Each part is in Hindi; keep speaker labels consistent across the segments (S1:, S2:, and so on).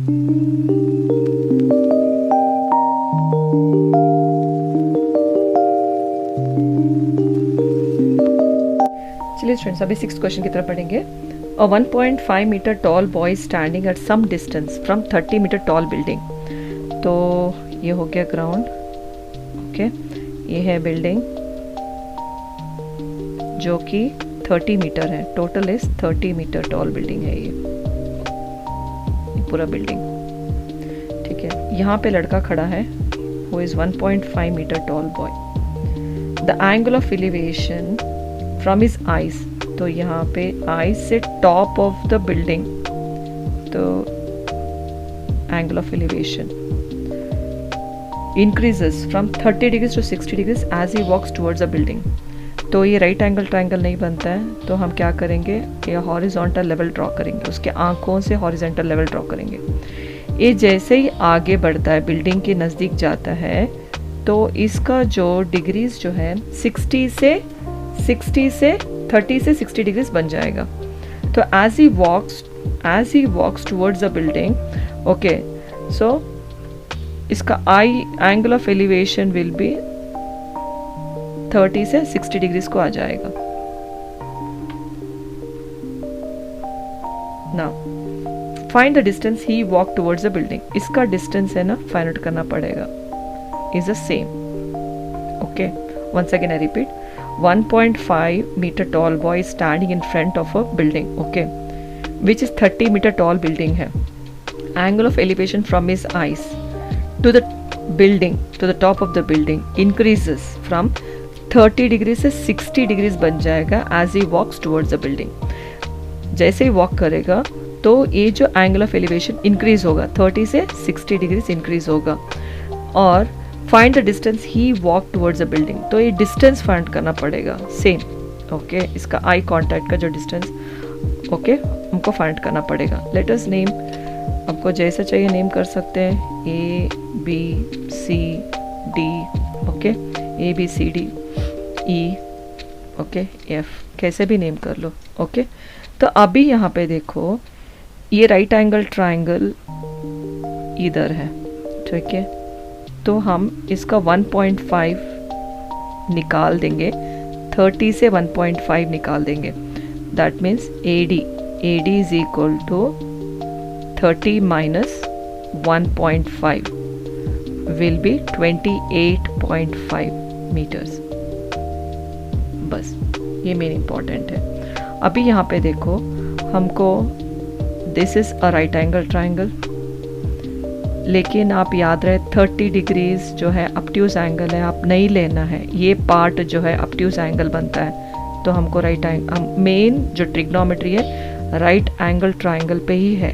S1: चलिए स्टूडेंट्स, अभी 6th क्वेश्चन की तरफ पढ़ेंगे. A 1.5 meter tall boy is standing at some distance from 30 meter tall building. तो ये हो गया ग्राउंड. ओके, ये है बिल्डिंग जो कि 30 मीटर है. Total is 30 metre tall building है ये पूरा बिल्डिंग. ठीक है, यहाँ पे लड़का खड़ा है who is 1.5 meter tall boy. The angle of elevation from his eyes, तो यहाँ पे आईज से टॉप ऑफ द बिल्डिंग, तो angle of elevation increases from 30 degrees to 60 degrees as he walks towards the building. तो ये राइट एंगल ट्रायंगल नहीं बनता है, तो हम क्या करेंगे, ये हॉरिजॉन्टल लेवल ड्रॉ करेंगे. उसके आंखों से हॉरिजॉन्टल लेवल ड्रॉ करेंगे. ये जैसे ही आगे बढ़ता है, बिल्डिंग के नज़दीक जाता है, तो इसका जो डिग्रीज जो है 30 से 60 डिग्रीज बन जाएगा. तो as he walks towards the building, okay, so इसका आई angle of elevation will be 30 से 60 डिग्रीज को आ जाएगा. Now find the distance he walk towards the building. इसका डिस्टेंस है ना, फाइंड आउट करना पड़ेगा. Is the same. Okay, once again I repeat. 1.5 meter tall boy is standing in front of a building, okay, which is 30 meter tall building है. Angle of elevation from his eyes to the building, to the top of the building increases from 30 degrees से 60 degrees बन जाएगा as he walks towards the building. जैसे ही वॉक करेगा तो ये जो एंगल ऑफ एलिवेशन इंक्रीज होगा, 30 से 60 डिग्रीज इंक्रीज होगा. और find the distance he walk towards the building, तो ये डिस्टेंस फाइंड करना पड़ेगा सेम. ओके, इसका आई कांटेक्ट का जो डिस्टेंस, ओके, हमको फाइंड करना पड़ेगा. लेट अस नेम, आपको जैसा चाहिए नेम कर सकते हैं. A B C D, okay, A B C D E, okay, F, कैसे भी नेम कर लो. ओके, तो अभी यहाँ पे देखो, ये राइट एंगल ट्रायंगल इधर है, ठीक है. तो हम इसका 1.5 निकाल देंगे, 30 से 1.5 निकाल देंगे. That means AD is equal to 30 minus 1.5 will be 28.5 metres. बस ये मेन इम्पॉर्टेंट है. अभी यहाँ पे देखो, हमको this is a right angle triangle, लेकिन आप याद रहे 30 डिग्रीज जो है अपट्यूज एंगल है, आप नहीं लेना है. ये पार्ट जो है अपट्यूज एंगल बनता है, तो हमको राइट एंगल, मेन जो ट्रिग्नोमेट्री है राइट एंगल ट्रायंगल पे ही है,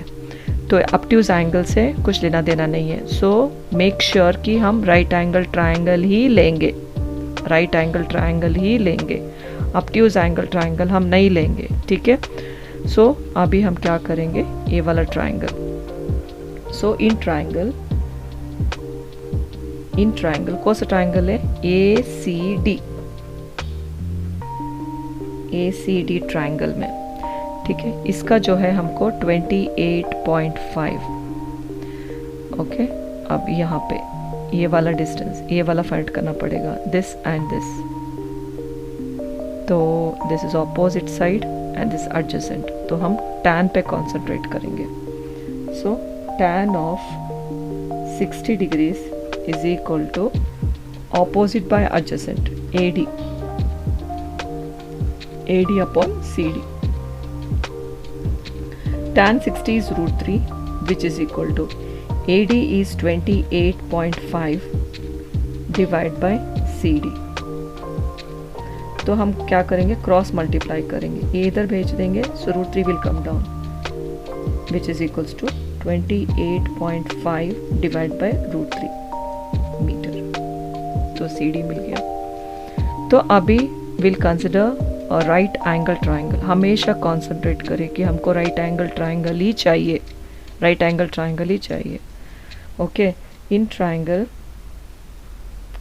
S1: तो अपट्यूज एंगल से कुछ लेना देना नहीं है. सो मेक श्योर कि हम राइट एंगल ट्रायंगल ही लेंगे, राइट एंगल ट्रायंगल ही लेंगे, अपट्यूज एंगल ट्रायंगल हम नहीं लेंगे. ठीक है, सो अभी हम क्या करेंगे, ये वाला ट्रायंगल. So in triangle कौन सा ट्रायंगल है, ACD ट्रायंगल में. ठीक है, इसका जो है हमको 28.5. ओके, अब यहाँ पे ये वाला डिस्टेंस, ये वाला फाइंड करना पड़ेगा, दिस एंड दिस. तो this is opposite side and this adjacent, तो हम tan पे कॉन्सेंट्रेट करेंगे. सो tan of 60 degrees is equal to opposite by adjacent, AD upon CD. Tan 60 is √3, which is equal to AD is 28.5 divided by CD. तो हम क्या करेंगे, क्रॉस मल्टीप्लाई करेंगे, ये इधर भेज देंगे, so √3 will come down, which is equals to 28.5 divide by √3 metre. तो CD मिल गया. तो अभी will consider right angle triangle. हमेशा कॉन्सेंट्रेट करें कि हमको राइट एंगल ट्रायंगल ही चाहिए, राइट एंगल ट्रायंगल ही चाहिए. ओके, इन ट्रायंगल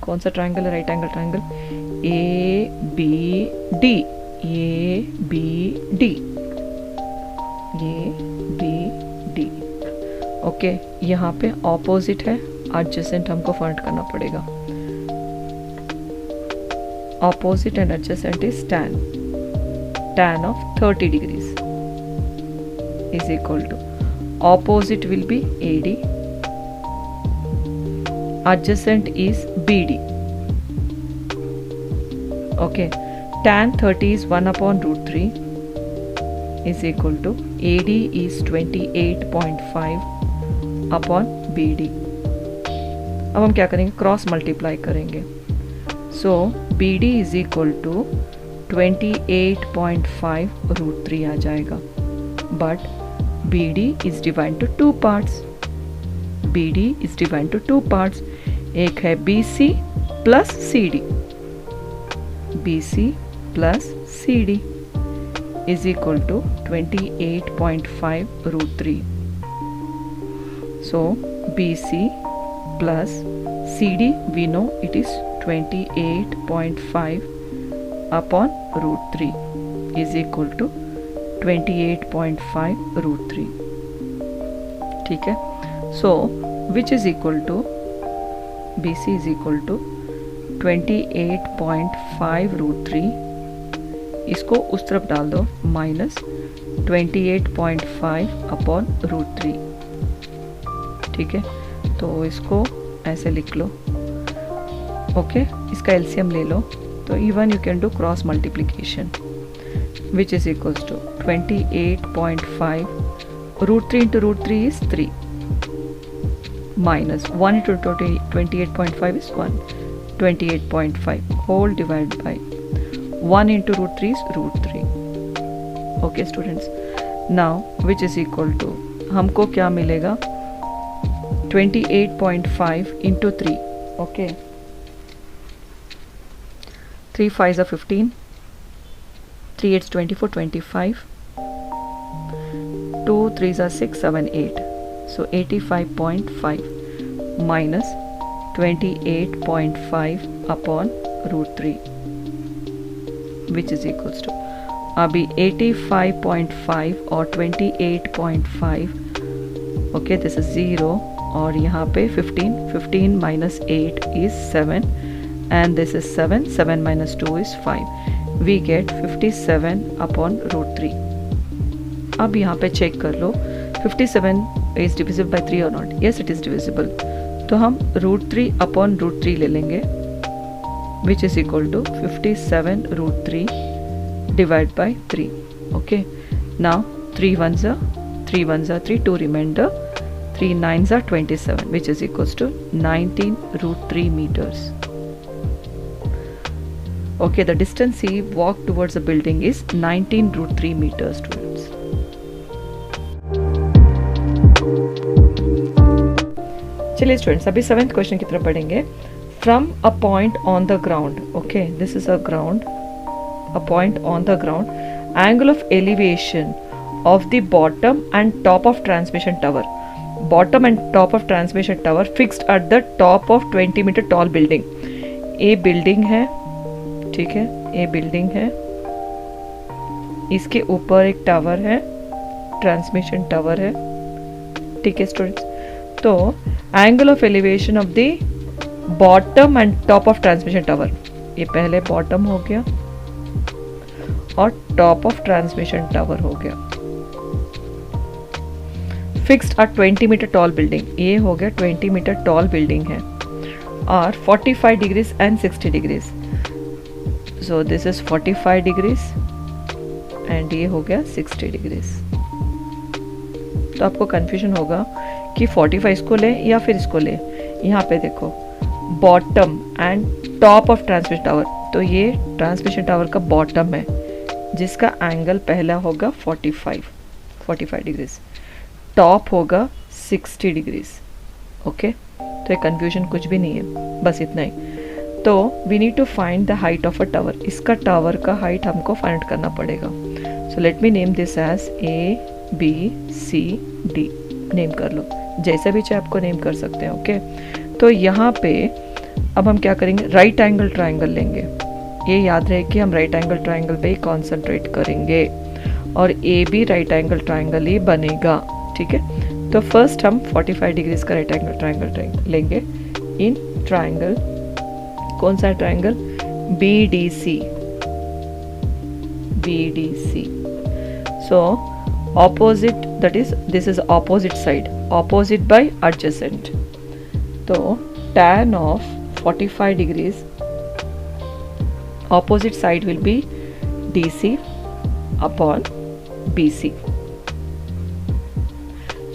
S1: कौन सा ट्रायंगल है, right angle triangle ABD, ABD. Okay यहाँ पे ऑपोजिट है, एडजेसेंट हमको फाइंड करना पड़ेगा। Opposite and adjacent is tan of 30 degrees is equal to opposite will be AD, adjacent is BD. Okay, tan 30 is 1 upon root 3 is equal to AD is 28.5 upon BD. अब हम क्या करेंगे, क्रॉस मल्टीप्लाई करेंगे। सो BD is equal to 28.5 root 3 आ जाएगा, but BD is divided to two parts. BD is divided to two parts. एक है BC plus CD. BC plus CD is equal to 28.5 root 3. So BC plus CD, we know it is 28.5 upon root 3 is equal to 28.5 root 3. ठीक है, so which is equal to BC is equal to 28.5 root 3, इसको उस तरफ डाल दो, माइनस 28.5 अपॉन रूट 3। ठीक है, तो इसको ऐसे लिख लो। ओके, इसका एलसीएम ले लो, तो even you can do cross multiplication, which is equals to 28.5 root 3 into root 3 is 3 minus 1 into 28.5 is 1, 28.5 whole divide by 1 into root 3 is root 3. Okay students, now which is equal to, हमको क्या मिलेगा, 28.5 into 3. Okay, 3 5s are 15, 3 8s 24, 25, 2 3s are 6 7 8, so 85.5 minus 28.5 upon root 3, which is equals to, अभी 85.5 और 28.5, ओके दिस इज 0, और यहाँ पे 15 minus 8 is 7 and this is 7 minus 2 is 5, we get 57 upon root 3. अब यहाँ पे चेक कर लो 57 is divisible by 3 or not, yes it is divisible, तो हम root 3 upon root 3 ले लेंगे, which is equal to 57 root 3 divided by 3. Okay, now 3 ones are 3, 2 remainder, 3 9s are 27, which is equals to 19 root 3 meters. Okay, the distance he walked towards the building is 19 root 3 meters, students. चलिए स्टूडेंट्स, अभी 7th क्वेश्चन की तरफ पढ़ेंगे। From a point on the ground, okay, this is a ground, a point on the ground, angle of elevation of the bottom and top of transmission tower, bottom and top of transmission tower fixed at the top of 20 meter tall building. A building है, ठीक है, A building है, इसके ऊपर एक टावर है, ट्रांसमिशन टावर है। ठीक है स्टूडेंट्स, तो angle of elevation of the bottom and top of transmission tower, ये पहले बॉटम हो गया और टॉप ऑफ ट्रांसमिशन टावर हो गया, fixed at 20 metre tall building, ये हो गया 20 मीटर टॉल बिल्डिंग है, और 45 degrees and 60 degrees, so this is 45 degrees and ये हो गया 60 डिग्रीज। तो आपको कंफ्यूजन होगा कि 45 इसको ले या फिर इसको ले। यहाँ पे देखो bottom and top of transmission tower, तो ये ट्रांसमिशन टावर का बॉटम है जिसका एंगल पहला होगा 45 डिग्रीज, टॉप होगा 60 डिग्रीज। ओके, तो ये कंफ्यूजन कुछ भी नहीं है, बस इतना ही। तो we need to find the height of a tower, इसका टावर का हाइट हमको फाइंड करना पड़ेगा। So let me name this as ABCD, name कर लो, जैसा भी चाहे आपको नेम कर सकते हैं। ओके, तो यहाँ पे अब हम क्या करेंगे, राइट एंगल ट्राइंगल लेंगे। ये याद रहे कि हम राइट एंगल ट्राइंगल पे ही कॉन्सेंट्रेट करेंगे और AB राइट एंगल ट्राइंगल ही बनेगा। ठीक है, तो फर्स्ट हम 45 डिग्रीज का राइट एंगल ट्राइंगल लेंगे इन ट्राइंगल. कौन सा triangle? BDC. So opposite, that is this is opposite side, opposite by adjacent. तो tan of 45 degrees, opposite side will be DC upon BC.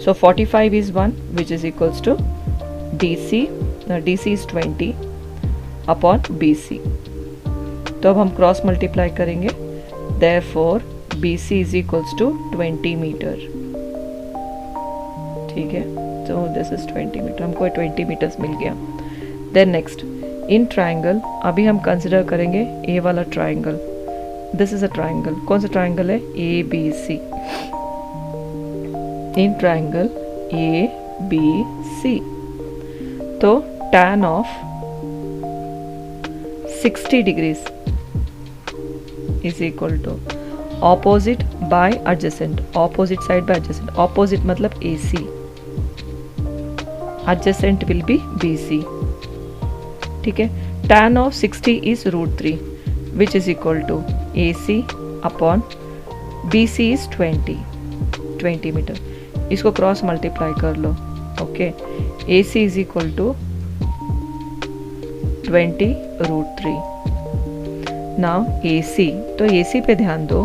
S1: So 45 is 1, which is equals to DC. Now DC is 20 upon BC. तो अब हम क्रॉस मल्टीप्लाई करेंगे. Therefore BC is equals to 20 metre. ठीक है, so this is 20 मीटर. हमको 20 मीटर्स मिल गया. Then next इन ट्राइंगल अभी हम कंसिडर करेंगे ए वाला triangle. This is a triangle. कौन सा ट्राइंगल है? ABC. इन ट्राइंगल ABC तो tan of 60 degrees is equal to opposite by adjacent. Opposite side by adjacent. Opposite मतलब AC. Adjacent will be BC. ठीक है. tan of 60 is √3 which is equal to AC upon BC is 20 metre. इसको क्रॉस मल्टीप्लाई कर लो. Okay. AC is equal to 20 √3. Now AC, तो AC पे ध्यान दो.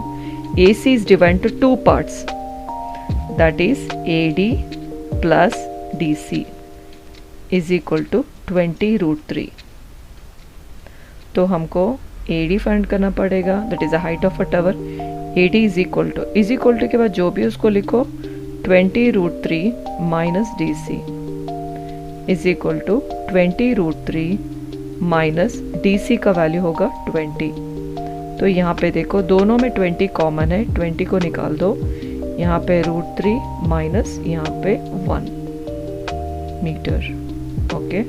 S1: AC is divided to two parts, that is AD plus DC is equal to 20 √3. तो हमको AD फाइंड करना पड़ेगा, that is the height of a tower. AD is equal to के बाद जो भी उसको लिखो 20 √3 minus DC is equal to 20 √3 minus DC का वैल्यू होगा 20. तो यहाँ पे देखो दोनों में 20 कॉमन है, 20 को निकाल दो. यहाँ पे √3 माइनस यहाँ पे 1 metre. Okay,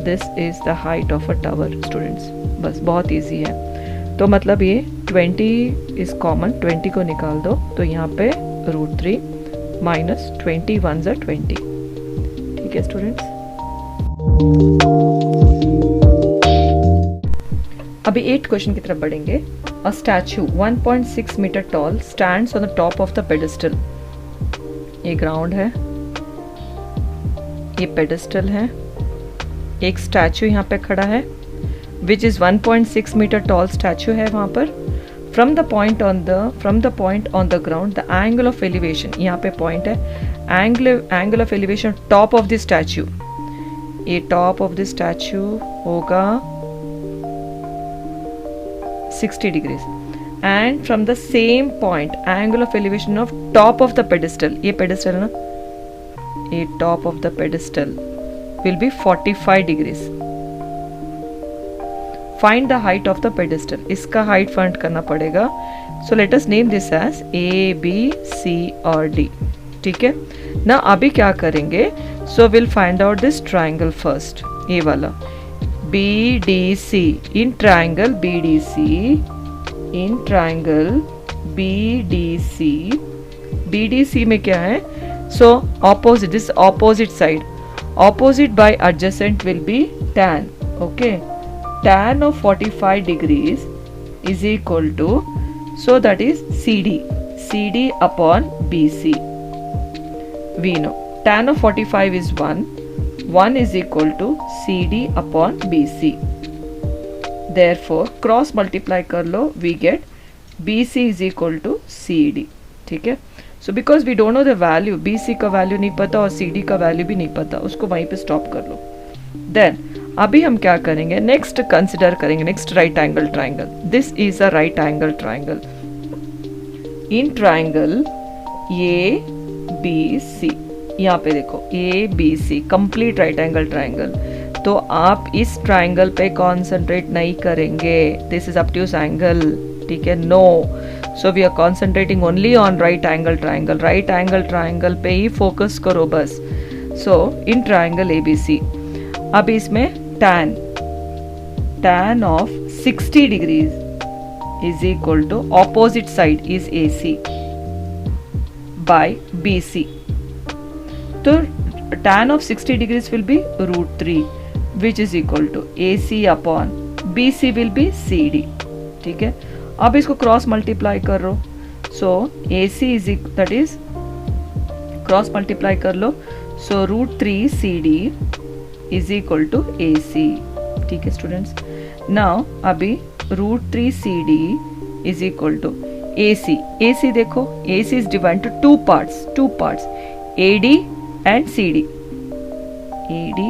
S1: this is the height of a tower students. बस बहुत इजी है. तो मतलब ये 20 इज कॉमन, 20 को निकाल दो. तो यहाँ पे √3 माइनस 20 1 = 20. ठीक है स्टूडेंट्स. अभी 8 क्वेश्चन की तरफ बढ़ेंगे. A statue 1.6 metre tall stands on the top of the pedestal. ये ग्राउंड है, ये पेडेस्टल है. एक स्टैचू यहाँ पे खड़ा है which is 1.6 metre tall statue है वहाँ पर. From the point on the ground the angle of elevation, यहाँ पे पॉइंट है, angle of elevation top of the statue. ये टॉप ऑफ द स्टैचू होगा 60 degrees. And from the same point, angle of elevation of top of the pedestal, ये pedestal है ना, ये top of the pedestal will be 45 degrees. Find the height of the pedestal. इसका height find करना पड़ेगा. So let us name this as A, B, C और D. ठीक है ना. अभी क्या करेंगे? So we'll find out this triangle first. ये वाला BDC. in triangle BDC, in triangle BDC में क्या है? So opposite, this opposite side, opposite by adjacent will be tan. Okay, tan of 45 degrees is equal to, so that is CD upon BC. We know tan of 45 is 1 is equal to CD upon BC. Therefore cross multiply कर लो, we get BC is equal to CD. ठीक है. So because we don't know the value, BC का वैल्यू नहीं पता और CD का वैल्यू भी नहीं पता, उसको वहीं पे स्टॉप कर लो. Then अभी हम क्या करेंगे? नेक्स्ट कंसिडर करेंगे next right angle triangle. This is a right angle triangle. In triangle ABC, यहाँ पे देखो ABC complete right angle triangle. तो आप इस ट्राइंगल पे कॉन्सेंट्रेट नहीं करेंगे. This is obtuse angle. ठीक है. No, so we are concentrating only on right angle triangle. Right angle triangle पे ही फोकस करो बस. सो इन ट्राइंगल ABC अब इसमें tan of 60 degrees is equal to opposite side is AC by BC. तो tan of 60 degrees will be √3 which is equal to AC upon BC will be CD. ठीक है, अब इसको क्रॉस मल्टीप्लाई कर लो, so AC is that is cross multiply कर लो, so √3 CD is equal to AC. ठीक है स्टूडेंट्स, नाउ अभी √3 CD is equal to AC. AC देखो, AC is divide to two parts AD and CD, AD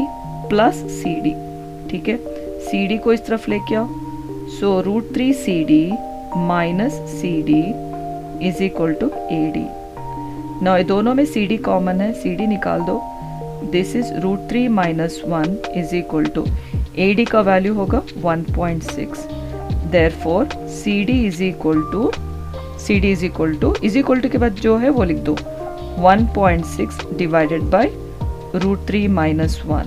S1: plus CD. ठीक है, CD को इस तरफ लेके आओ, so √3 CD minus CD is equal to AD. ना ये दोनों में CD कॉमन है, CD निकाल दो, this is √3 minus 1 is equal to AD का वैल्यू होगा 1.6. Therefore CD is equal to के बाद जो है वो लिख दो 1.6 डिवाइडेड बाय √3 माइनस 1.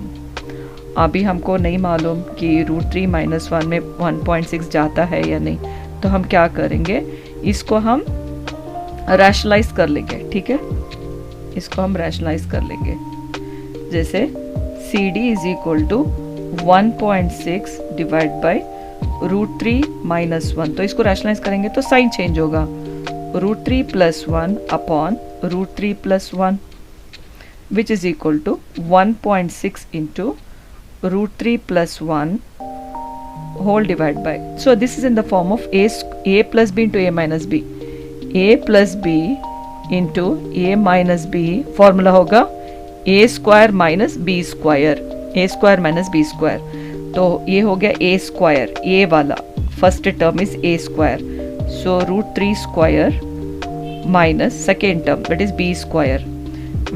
S1: अभी हमको नहीं मालूम कि √3 माइनस 1 में 1.6 जाता है या नहीं, तो हम क्या करेंगे, इसको हम रैशनलाइज कर लेंगे. ठीक है, इसको हम रैशनलाइज कर लेंगे, जैसे CD is equal to 1.6 divide by √3 minus 1. तो इसको रैशनलाइज करेंगे तो साइन चेंज होगा, √3 plus 1 upon √3 plus 1 which is equal to 1.6 into √3 plus 1 whole divided by. So this is in the form of a plus b into a minus b. A plus b into a minus b formula होगा a square minus b square. a square minus b square. तो ये हो गया a square, a वाला first term is a square. So √3 square minus second term that is b square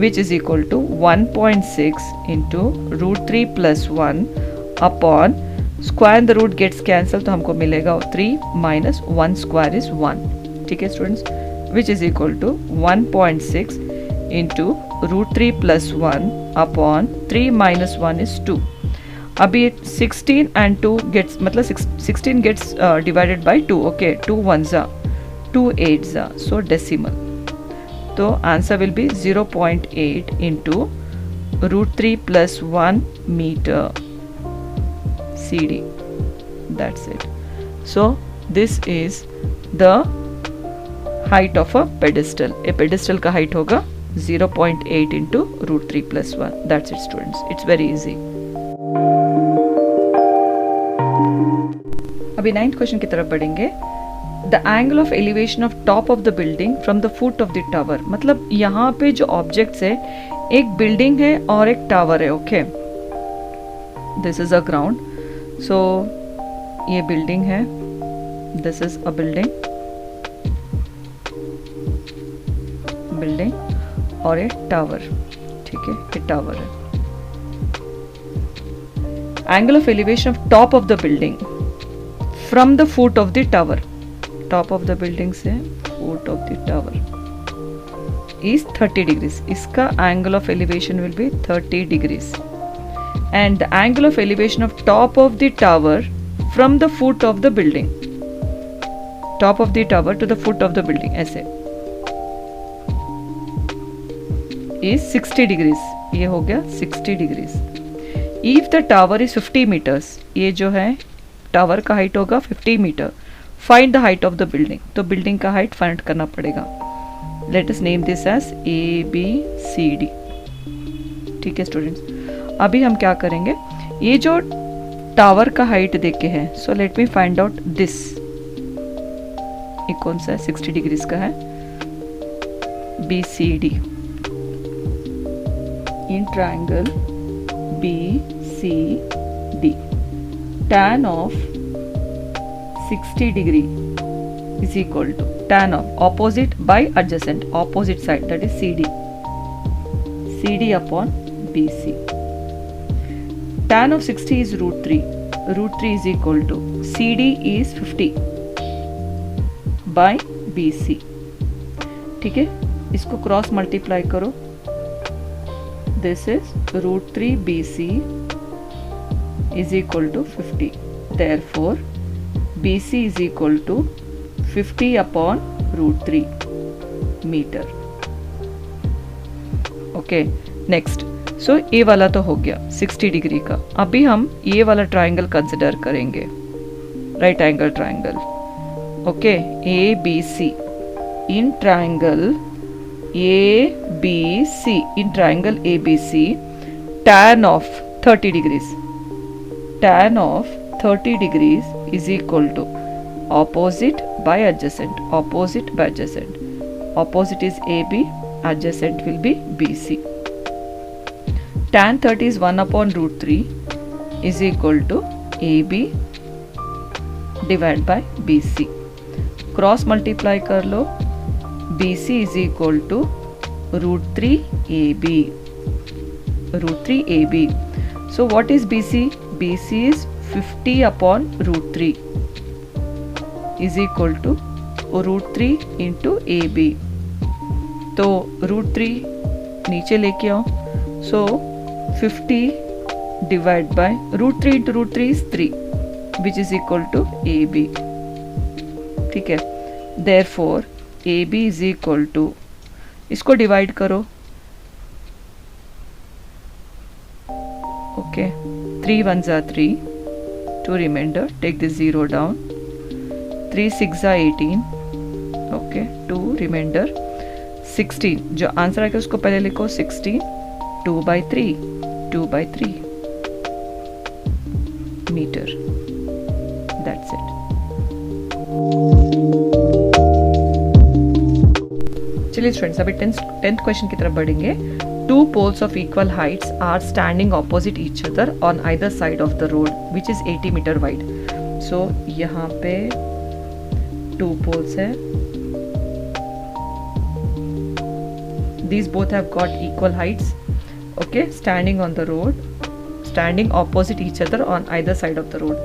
S1: which is equal to 1.6 into √3 plus 1 upon square and the root gets cancelled, तो हमको मिलेगा 3 minus 1 square is 1. ठीक है students, which is equal to 1.6 into √3 plus 1 upon 3 minus 1 is 2. अभी 16 and 2 gets मतलब 16 gets divided by 2. okay, 2 ones are 2 8s are, so decimal. तो answer will be 0.8 into √3 plus 1 meter CD. That's it. So this is the height of a pedestal. A pedestal का height होगा 0.8 into √3 plus 1. That's it students. It's very easy. अभी 9th क्वेश्चन की तरफ बढ़ेंगे. The angle of elevation of top of the building from the foot of the tower. मतलब यहाँ पे जो ऑब्जेक्ट्स है, एक बिल्डिंग है और एक टावर है. Okay, this is a ground, so ये बिल्डिंग है, दिस इज अ बिल्डिंग और ये टावर. ठीक है, ये टावर है. Angle of elevation of top of the building from the foot of the tower. Top of the building से foot of the tower is 30 degrees. इसका angle of elevation will be 30 degrees. And the angle of elevation of top of the tower from the foot of the building, top of the tower to the foot of the building ऐसे इज 60 डिग्रीज. ये हो गया 60 degrees. If the tower is 50 metres, ये जो है टावर का हाइट होगा 50 metre. Find the height of the building. तो बिल्डिंग का हाइट फाइंड करना पड़ेगा. Let us name this as ABCD. ठीक है स्टूडेंट्स, अभी हम क्या करेंगे, ये जो टावर का हाइट देखे हैं, सो let me find out this. ये कौन सा है, 60 डिग्रीज का है, BCD. In triangle BCD, tan of 60 degree is equal to tan of opposite by adjacent, opposite side, that is CD upon BC. Tan of 60 is √3. √3 is equal to CD is 50 by BC. ठीक है, इसको क्रॉस मल्टीप्लाई करो. This is √3 BC is equal to 50. Therefore BC is equal to 50 upon √3 meter. Okay, next, सो ए वाला तो हो गया 60 डिग्री का. अभी हम ये वाला ट्राइंगल कंसिडर करेंगे, right angle triangle. Okay, A B C. In triangle A B C, in triangle A B C, tan of 30 degrees, tan of 30 degrees is equal to opposite by adjacent, opposite by adjacent. Opposite is AB, adjacent will be BC. Tan 30 is 1 upon root 3 is equal to AB divided by BC. Cross multiply कर लो, BC is equal to root 3 AB. Root 3 AB. So what is BC? BC is 50 upon root 3 is equal to root 3 into AB. तो root 3 नीचे लेके आओ. So 50 divided by root 3 into root 3 is 3, which is equal to AB. ठीक है. Therefore AB is equal to, इसको डिवाइड करो. Okay, 3 1s are 3, 2 remainder, take this 0 down. 3 6s are 18, okay, 2 remainder, 16. जो आंसर आएगा उसको पहले लिखो. 16 2 by 3, 2 by 3 meter. That's it. चलिए स्टूडेंट्स, अभी 10th क्वेश्चन की तरफ बढ़ेंगे. Two poles of equal heights are standing opposite each other on either side of the road, which is 80 meter wide. So यहाँ पे 2 poles है. These both have got equal heights. Okay, standing on the road, standing opposite each other on either side of the road.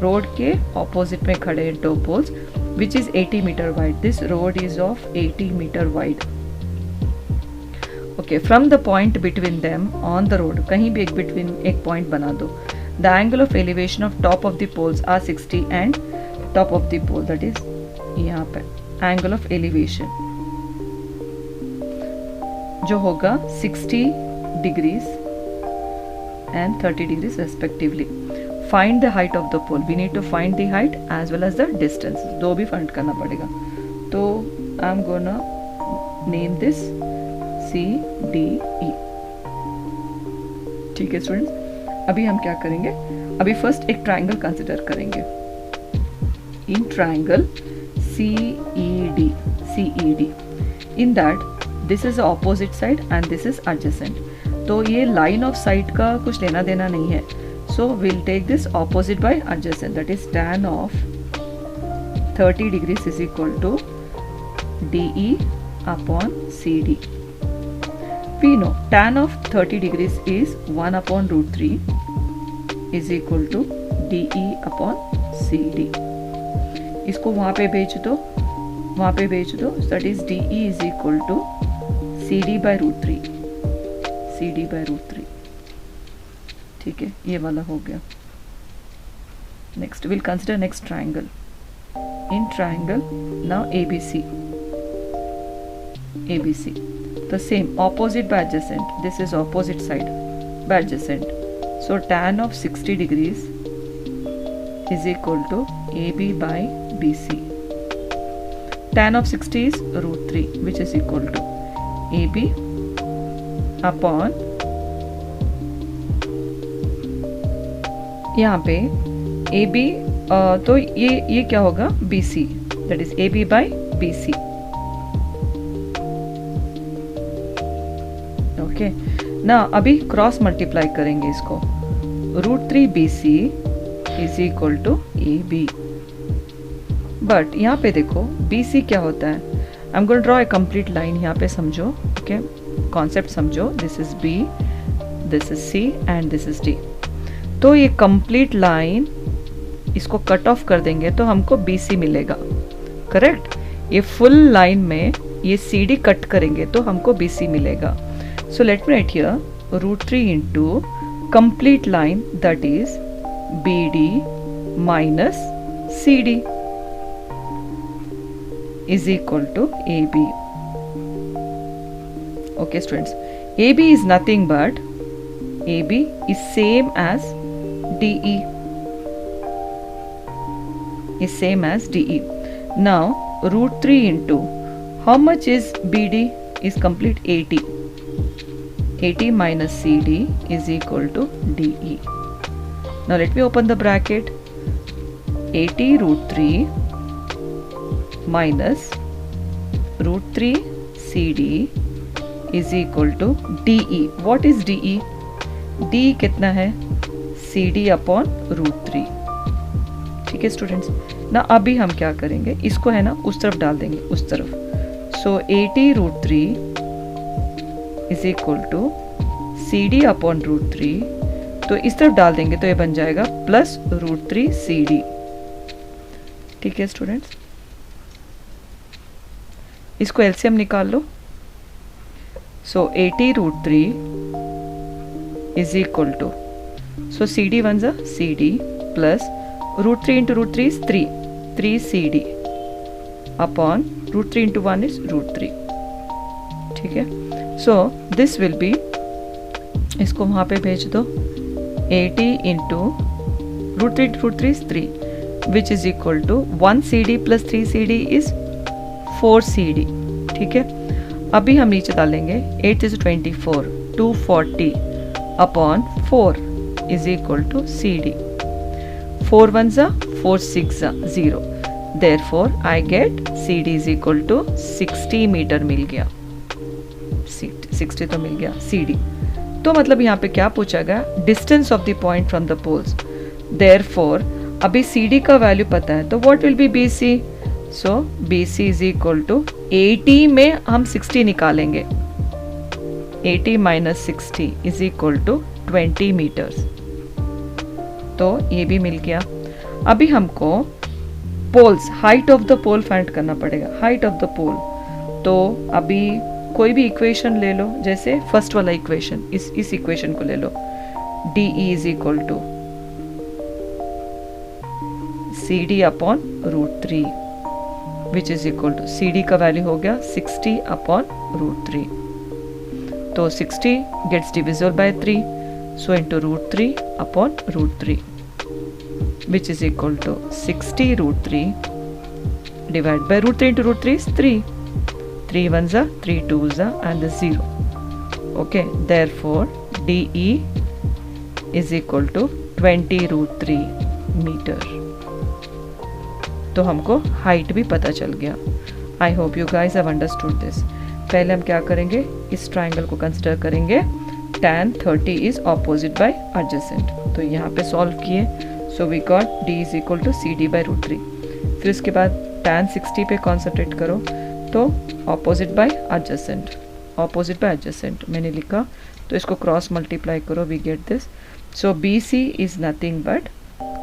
S1: Road के opposite में खड़े हैं 2 poles, which is 80 meter wide. This road is of 80 meter wide. Okay, from the point between them on the road, कहीं भी एक between एक point बना दो. The angle of elevation of top of the poles are 60 and top of the pole, that is यहाँ पे angle of elevation जो होगा 60 degrees and 30 degrees respectively. Find the height of the pole. We need to find the height as well as the distance. दो भी find करना पड़ेगा. तो I'm gonna name this C D E. ठीक है स्टूडेंट्स, अभी हम क्या करेंगे? अभी फर्स्ट एक ट्राइंगल कंसिडर करेंगे. In triangle CED, in that this is opposite side and this is adjacent. तो ये लाइन ऑफ साइड का कुछ लेना देना नहीं है. So will take this opposite by adjacent, that is tan of 30 degrees is equal to DE upon CD. We know tan of 30 degrees is 1 upon root 3 is equal to DE upon CD. इसको वहाँ पे भेज दो, वहाँ पे भेज दो. That is DE is equal to CD by root 3. CD by root 3. ठीक है, ये वाला हो गया. Next we'll consider next triangle. In triangle now ABC. The same opposite by adjacent. This is opposite side by adjacent. So tan of 60 degrees is equal to AB by BC. Tan of 60 is root 3, which is equal to AB upon, यहाँ पे AB, तो ये क्या होगा? BC, that is AB by BC. Okay ना, अभी क्रॉस मल्टीप्लाई करेंगे इसको. Root 3 BC is equal to AB. But यहाँ पे देखो BC क्या होता है. I am going to draw a complete line. यहाँ पे समझो, ओके, कॉन्सेप्ट समझो. This is B, this is C and this is D. तो ये कंप्लीट लाइन इसको कट ऑफ कर देंगे तो हमको BC मिलेगा. करेक्ट. ये फुल लाइन में ये CD कट करेंगे तो हमको BC मिलेगा. So let me write here root 3 into complete line, that is BD minus CD is equal to AB. Okay students, AB is nothing but AB is same as DE. Is same as DE. Now root 3 into how much is BD? Is complete 80. 80 minus CD is equal to DE. Now let me open the bracket. 80 root 3 minus root 3 CD is equal to DE. What is DE? DE कितना है? CD upon root 3. ठीक है स्टूडेंट्स. ना अभी हम क्या करेंगे, इसको है ना उस तरफ डाल देंगे, उस तरफ. So 80 root 3 is equal to CD upon root 3. तो इस तरफ डाल देंगे तो ये बन जाएगा प्लस रूट 3 CD. ठीक है स्टूडेंट्स, इसको एलसीएम निकाल लो. So 80 root 3 is equal to, so CD one जा CD plus root 3 into root 3 is 3 CD upon root 3 into 1 is root 3. ठीक है. So this will be, इसको वहाँ पे भेज दो. 80 into root 3 into root 3 is 3 which is equal to 1 CD plus 3 CD is 4 CD. ठीक है. अभी हम नीचे डालेंगे 8 is 24 240 upon 4 is equal to CD. 4 ones are 4 6 are 0. Therefore I get CD is equal to 60 metre मिल गया. 60 तो मिल गया CD. तो मतलब यहाँ पे क्या पूछा गया? Distance of the point from the poles. Therefore अभी CD का वैल्यू पता है तो what will be BC? So BC is equal to 80 में हम 60 निकालेंगे. 80 minus 60 is equal to 20 meters. तो ये भी मिल गया. अभी हमको poles, height of the pole find करना पड़ेगा. हाइट ऑफ द पोल, तो अभी कोई भी इक्वेशन ले लो, जैसे फर्स्ट वाला इक्वेशन, इस इक्वेशन को ले लो. DE is equal to CD upon root 3 which is equal to, CD का वैल्यू हो गया 60 अपॉन रूट 3. तो 60 gets divisible by 3. So into root 3 upon root 3 which is equal to 60 root 3 divided by root 3 into root 3 is 3. 3 ones are 3 twos are and the 0. Okay, therefore DE is equal to 20 root 3 meter. तो हमको हाइट भी पता चल गया. I hope you guys have understood this. पहले हम क्या करेंगे, इस ट्राइंगल को कंसिडर करेंगे. tan 30 is opposite by adjacent. तो यहाँ पे सॉल्व किए. So we got D is equal to CD by root 3. फिर उसके बाद tan 60 पे कॉन्सेंट्रेट करो तो opposite by adjacent. opposite by adjacent मैंने लिखा, तो इसको क्रॉस मल्टीप्लाई करो, we get this. So BC is nothing but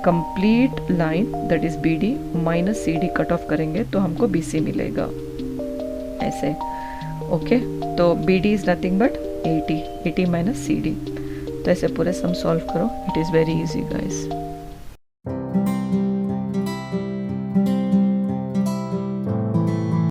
S1: complete line that is BD minus CD cut off करेंगे तो हमको BC मिलेगा ऐसे. ओके, तो BD is nothing but 80 minus CD. तो ऐसे पूरे सम सॉल्व करो. It is very easy guys.